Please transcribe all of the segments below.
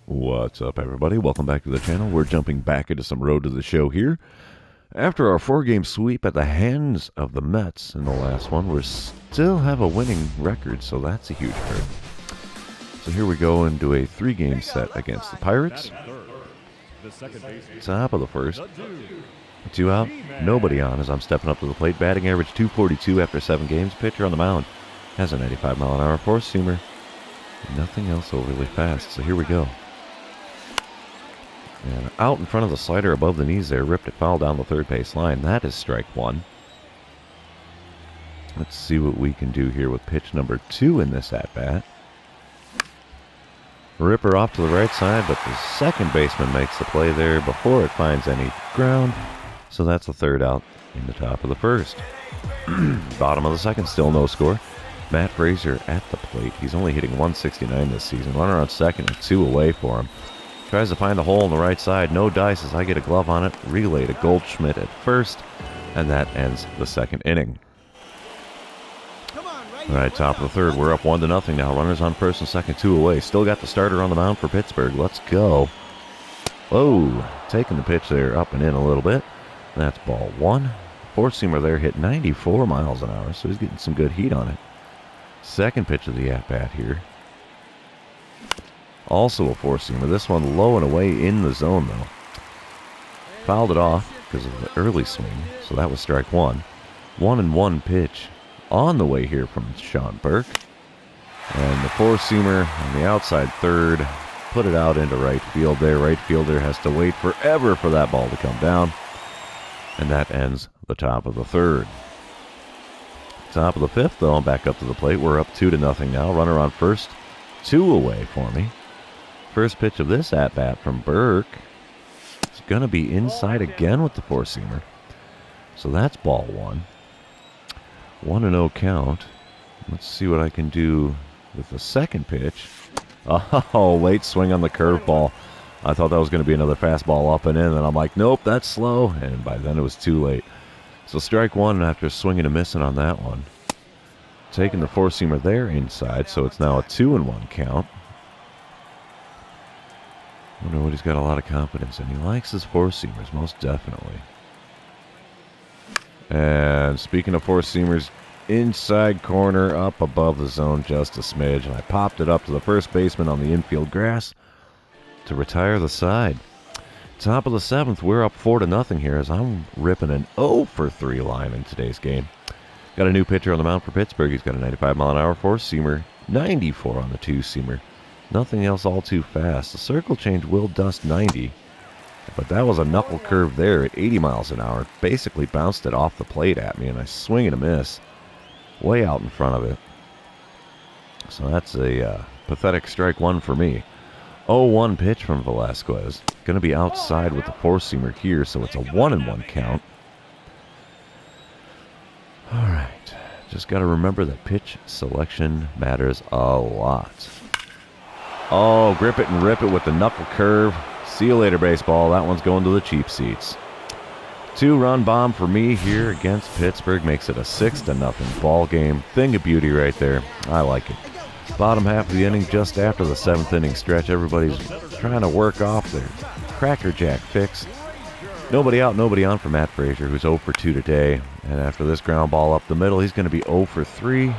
What's up, everybody? Welcome back to the channel. We're jumping back into some road to the show here. After our 4-game sweep at the hands of the Mets in the last one, we still have a winning record, so that's a huge hurt. So here we go into a 3-game set against the Pirates. Top of the first. 2 out, nobody on as I'm stepping up to the plate. Batting average .242 after 7 games. Pitcher on the mound has a 95-mile-an-hour four-seamer. Nothing else overly fast, so here we go. And out in front of the slider above the knees there, ripped it foul down the third base line. That is strike 1. Let's see what we can do here with pitch number 2 in this at-bat. Ripper off to the right side, but the second baseman makes the play there before it finds any ground. So that's the third out in the top of the first. Bottom of the second, still no score. Matt Frazier at the plate. He's only hitting .169 this season. Runner on second and 2 away for him. Tries to find the hole on the right side. No dice as I get a glove on it. Relay to Goldschmidt at first. And that ends the second inning. All right, top of the third. We're up 1-0 now. Runners on first and second, 2 away. Still got the starter on the mound for Pittsburgh. Let's go. Whoa. Taking the pitch there up and in a little bit. That's ball 1. Four-seamer there hit 94 miles an hour, so he's getting some good heat on it. Second pitch of the at-bat here. Also a four-seamer. This one low and away in the zone, though. Fouled it off because of the early swing, so that was strike 1. 1-1 pitch on the way here from Sean Burke. And the four-seamer on the outside third. Put it out into right field there. Right fielder has to wait forever for that ball to come down. And that ends the top of the third. Top of the fifth, though, I'm back up to the plate. We're up 2-0 now. Runner on first, 2 away for me. First pitch of this at-bat from Burke. It's going to be inside again with the four-seamer. So that's ball 1. 1-0 count. Let's see what I can do with the second pitch. Oh, late swing on the curveball. I thought that was going to be another fastball up and in, and I'm like, nope, that's slow. And by then it was too late. So strike 1 after swinging and missing on that one. Taking the four-seamer there inside, so it's now a 2-1 count. Wonder what he's got a lot of confidence in. He likes his four-seamers, most definitely. And speaking of four-seamers, inside corner up above the zone just a smidge. And I popped it up to the first baseman on the infield grass to retire the side. Top of the 7th, we're up 4-0 here as I'm ripping an 0-for-3 line in today's game. Got a new pitcher on the mound for Pittsburgh. He's got a 95-mile-an-hour four-seamer, 94 on the two-seamer. Nothing else all too fast. The circle change will dust 90, but that was a knuckle curve there at 80 miles an hour. Basically bounced it off the plate at me, and I swing and a miss way out in front of it. So that's a pathetic strike 1 for me. 0-1 pitch from Velasquez. Going to be outside with the four-seamer here, so it's a 1-1 count. All right. Just got to remember that pitch selection matters a lot. Oh, grip it and rip it with the knuckle curve. See you later, baseball. That one's going to the cheap seats. 2-run bomb for me here against Pittsburgh makes it a 6-0 ball game. Thing of beauty right there. I like it. Bottom half of the inning, just after the 7th inning stretch, everybody's trying to work off their crackerjack fix. Nobody out, nobody on for Matt Frazier, who's 0 for 2 today. And after this ground ball up the middle, he's going to be 0 for 3.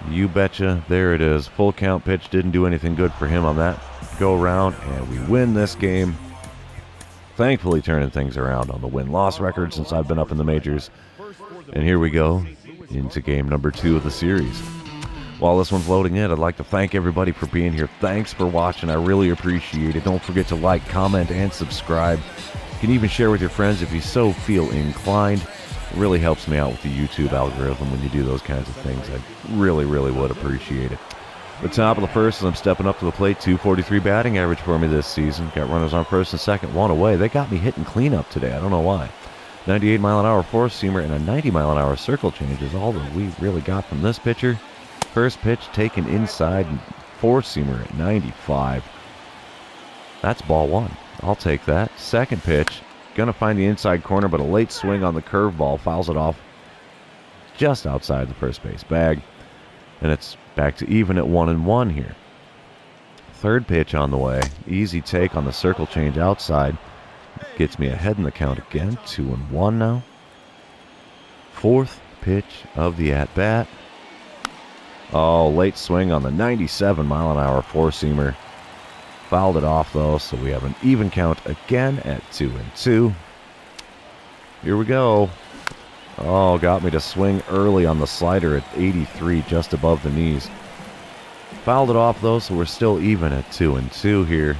You betcha. There it is. Full count pitch. Didn't do anything good for him on that go around. And we win this game. Thankfully turning things around on the win-loss record since I've been up in the majors. And here we go into game number 2 of the series. While this one's loading in, I'd like to thank everybody for being here. Thanks for watching. I really appreciate it. Don't forget to like, comment, and subscribe. You can even share with your friends if you so feel inclined. It really helps me out with the YouTube algorithm when you do those kinds of things. I really, really would appreciate it. The top of the first, as I'm stepping up to the plate, .243 batting average for me this season. Got runners on first and second, 1 away. They got me hitting cleanup today. I don't know why. 98-mile-an-hour four-seamer and a 90-mile-an-hour circle change is all that we really got from this pitcher. First pitch taken inside, four-seamer at 95. That's ball 1. I'll take that. Second pitch, going to find the inside corner, but a late swing on the curveball fouls it off just outside the first base bag. And it's back to even at 1-1 here. Third pitch on the way. Easy take on the circle change outside. Gets me ahead in the count again. 2-1 now. Fourth pitch of the at-bat. Oh, late swing on the 97-mile-an-hour four-seamer. Fouled it off, though, so we have an even count again at 2-2. Here we go. Oh, got me to swing early on the slider at 83, just above the knees. Fouled it off, though, so we're still even at 2-2 here.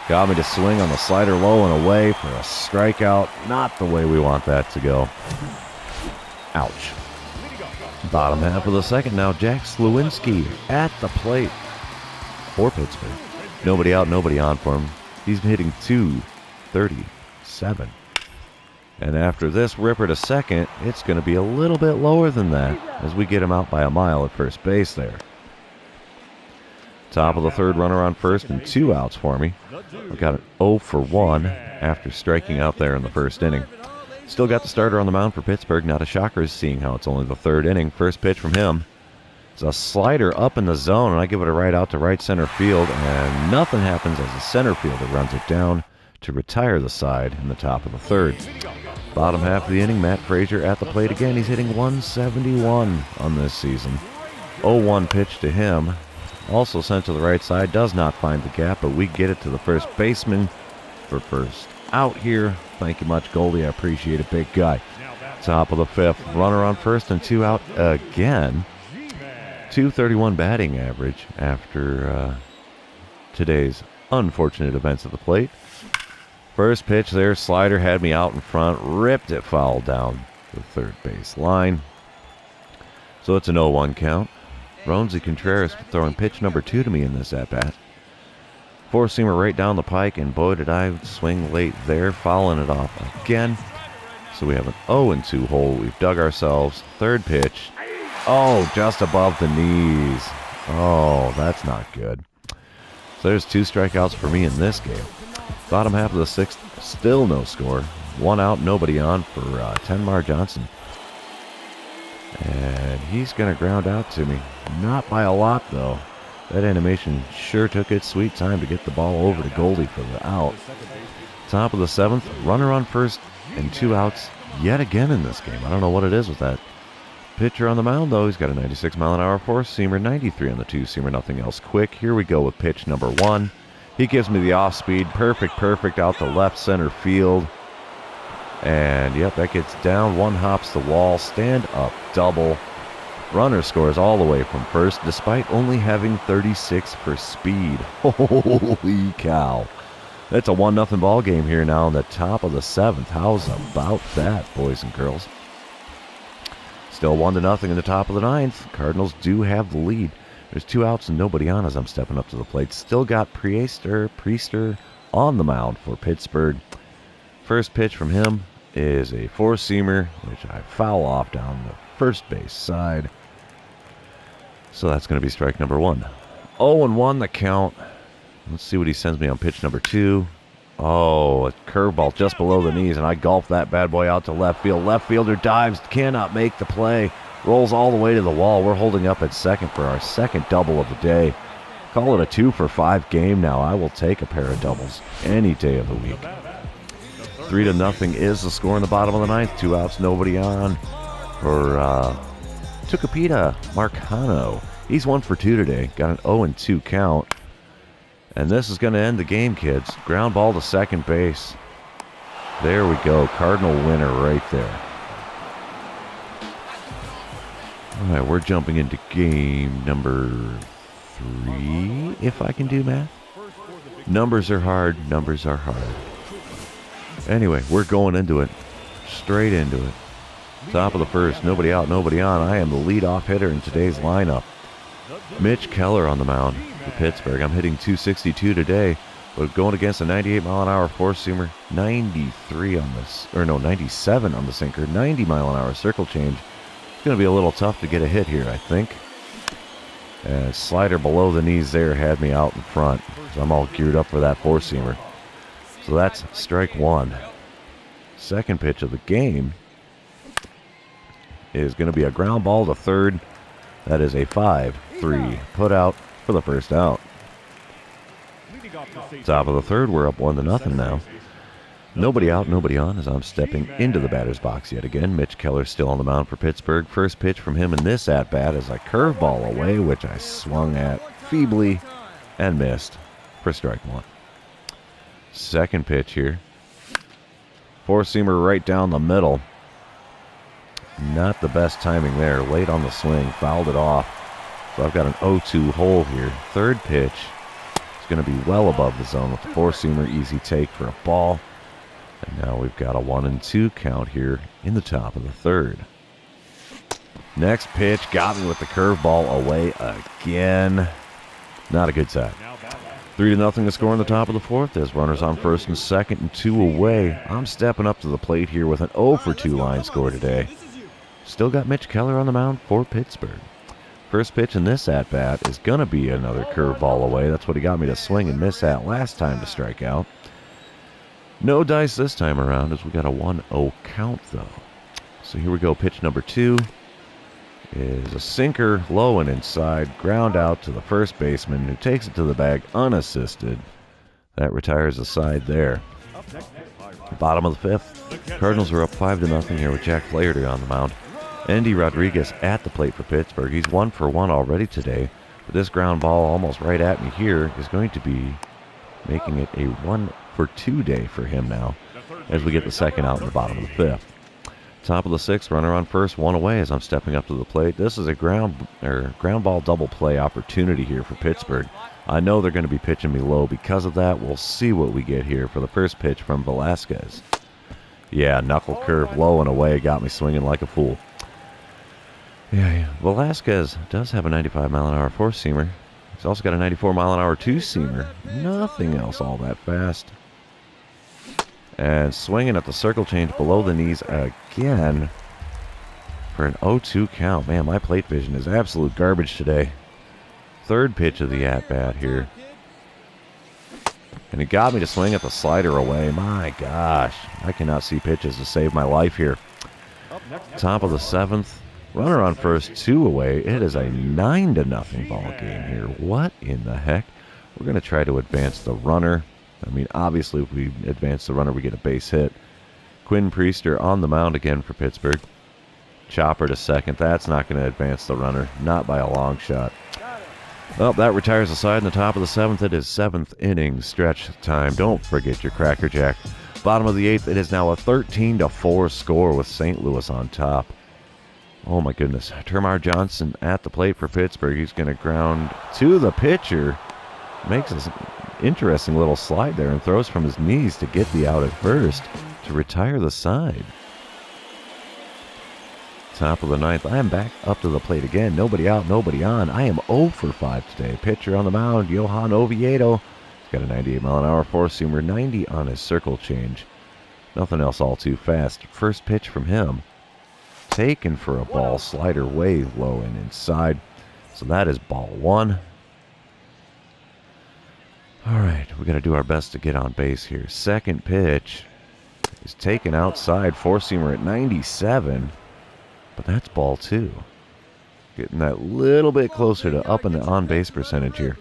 Got me to swing on the slider low and away for a strikeout. Not the way we want that to go. Ouch. Bottom half of the second now. Jack Slewinski at the plate for Pittsburgh. Nobody out, nobody on for him. He's hitting .237. And after this ripper to second, it's going to be a little bit lower than that as we get him out by a mile at first base there. Top of the third, runner on first and 2 outs for me. I've got an 0 for 1 after striking out there in the first inning. Still got the starter on the mound for Pittsburgh. Not a shocker seeing how it's only the third inning. First pitch from him. It's a slider up in the zone, and I give it a right out to right center field, and nothing happens as the center fielder runs it down to retire the side in the top of the third. Bottom half of the inning, Matt Frazier at the plate again. He's hitting .171 on this season. 0-1 pitch to him. Also sent to the right side. Does not find the gap, but we get it to the first baseman for first out here. Thank you much, Goldie. I appreciate it, big guy. Top of the fifth. Runner on first and 2 out again. .231 batting average after today's unfortunate events at the plate. First pitch there, slider had me out in front, ripped it foul down the third base line. So it's an 0-1 count. Roansy Contreras throwing pitch number 2 to me in this at-bat. Four-seamer right down the pike, and boy did I swing late there, fouling it off again. So we have an 0-2 hole. We've dug ourselves. Third pitch. Oh, just above the knees. Oh, that's not good. So there's 2 strikeouts for me in this game. Bottom half of the sixth, still no score. 1 out, nobody on for Tenmar Johnson. And he's going to ground out to me. Not by a lot, though. That animation sure took its sweet time to get the ball over to Goldie for the out. Top of the seventh, runner on first and 2 outs yet again in this game. I don't know what it is with that. Pitcher on the mound, though. He's got a 96-mile-an-hour four-seamer, 93 on the two-seamer, nothing else quick. Here we go with pitch number 1. He gives me the off-speed. Perfect out to left center field. And, yep, that gets down. 1 hops the wall. Stand-up double. Runner scores all the way from first, despite only having 36 for speed. Holy cow. That's a 1-0 ball game here now in the top of the 7th. How's about that, boys and girls? Still 1-0 in the top of the 9th. Cardinals do have the lead. There's 2 outs and nobody on as I'm stepping up to the plate. Still got Priester on the mound for Pittsburgh. First pitch from him is a four-seamer, which I foul off down the first base side. So that's going to be strike number 1. 0-1 the count. Let's see what he sends me on pitch number 2. Oh, a curveball just below the knees, and I golf that bad boy out to left field. Left fielder dives, cannot make the play. Rolls all the way to the wall. We're holding up at second for our second double of the day. Call it a 2-for-5 game now. I will take a pair of doubles any day of the week. 3-0 is the score in the bottom of the 9th. 2 outs, nobody on for Tucupita Marcano. He's 1 for 2 today. Got an 0-2 count. And this is going to end the game, kids. Ground ball to second base. There we go. Cardinal winner right there. All right, we're jumping into game number 3, if I can do math. Numbers are hard. Numbers are hard. Anyway, we're going into it. Straight into it. Top of the first. Nobody out, nobody on. I am the leadoff hitter in today's lineup. Mitch Keller on the mound for Pittsburgh. I'm hitting .262 today, but going against a 98-mile-an-hour four-seamer, 97 on the sinker, 90-mile-an-hour circle change. It's going to be a little tough to get a hit here, I think. And slider below the knees there had me out in front, so I'm all geared up for that four-seamer. So that's strike 1. Second pitch of the game is going to be a ground ball to third. That is a 5-3 put out for the first out. Top of the third, we're up 1-0 now. Nobody out, nobody on as I'm stepping into the batter's box yet again. Mitch Keller still on the mound for Pittsburgh. First pitch from him in this at-bat is a curveball away, which I swung at feebly and missed for strike one. Second pitch here. Four-seamer right down the middle. Not the best timing there. Late on the swing. Fouled it off. So I've got an 0-2 hole here. Third pitch is going to be well above the zone with the four-seamer. Easy take for a ball. And now we've got a 1-2 count here in the top of the third. Next pitch got me with the curveball away again. Not a good side. 3-0 to score in the top of the fourth. There's runners on first and second and 2 away. I'm stepping up to the plate here with an 0-for-2 line score today. Still got Mitch Keller on the mound for Pittsburgh. First pitch in this at-bat is going to be another curveball away. That's what he got me to swing and miss at last time to strike out. No dice this time around as we got a 1-0 count, though. So here we go. Pitch number 2 is a sinker low and inside. Ground out to the first baseman who takes it to the bag unassisted. That retires the side there. Bottom of the fifth. Cardinals are up 5-0 here with Jack Flaherty on the mound. Andy Rodriguez at the plate for Pittsburgh. He's 1 for 1 already today. But this ground ball almost right at me here is going to be making it a 1-for-2 day for him now as we get the second out in the bottom of the fifth. Top of the sixth, runner on first, 1 away as I'm stepping up to the plate. This is a ground ball double play opportunity here for Pittsburgh. I know they're going to be pitching me low because of that. We'll see what we get here for the first pitch from Velasquez. Yeah, knuckle curve low and away, got me swinging like a fool. Yeah. Velasquez does have a 95-mile-an-hour four-seamer. He's also got a 94-mile-an-hour two-seamer. Nothing else all that fast. And swinging at the circle change below the knees again for an 0-2 count. Man, my plate vision is absolute garbage today. Third pitch of the at-bat here. And it got me to swing at the slider away. My gosh, I cannot see pitches to save my life here. Top of the seventh. Runner on first, 2 away. It is a 9-0 ball game here. What in the heck? We're going to try to advance the runner. I mean, obviously, if we advance the runner, we get a base hit. Quinn Priester on the mound again for Pittsburgh. Chopper to second. That's not going to advance the runner. Not by a long shot. Well, that retires the side in the top of the seventh. It is 7th inning stretch time. Don't forget your Cracker Jack. Bottom of the eighth, it is now a 13-4 score with St. Louis on top. Oh, my goodness. Termar Johnson at the plate for Pittsburgh. He's going to ground to the pitcher. Makes an interesting little slide there and throws from his knees to get the out at first to retire the side. Top of the ninth. I am back up to the plate again. Nobody out, nobody on. I am 0 for 5 today. Pitcher on the mound, Johan Oviedo. He's got a 98-mile-an-hour four-seamer, 90 on his circle change. Nothing else all too fast. First pitch from him. Taken for a ball, slider way low and inside. So that is ball 1. All right, we got to do our best to get on base here. Second pitch is taken outside, four-seamer at 97, but that's ball 2. Getting that little bit closer to up in the on-base percentage here.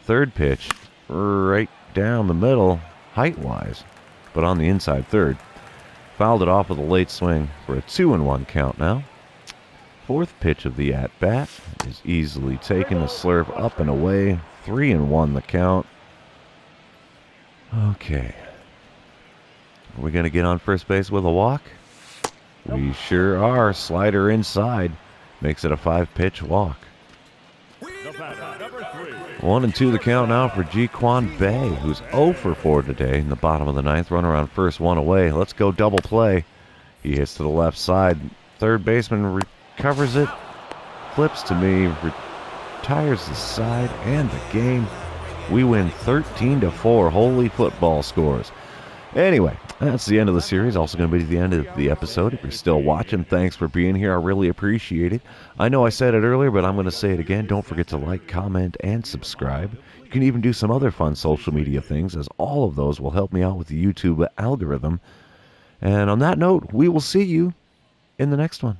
Third pitch, right down the middle, height-wise, but on the inside third. Fouled it off with a late swing for a 2-1 count now. Fourth pitch of the at-bat is easily taken, a slurve up and away. 3-1 the count. Okay. Are we going to get on first base with a walk? We sure are. Slider inside. Makes it a 5-pitch walk. 1-2 the count now for Ji-Quan Bae, who's 0 for 4 today in the bottom of the ninth. Runner on first, 1 away. Let's go double play. He hits to the left side. Third baseman recovers it. Flips to me. Retires the side and the game. We win 13-4. Holy football scores. Anyway, that's the end of the series. Also going to be the end of the episode. If you're still watching, thanks for being here. I really appreciate it. I know I said it earlier, but I'm going to say it again. Don't forget to like, comment, and subscribe. You can even do some other fun social media things, as all of those will help me out with the YouTube algorithm. And on that note, we will see you in the next one.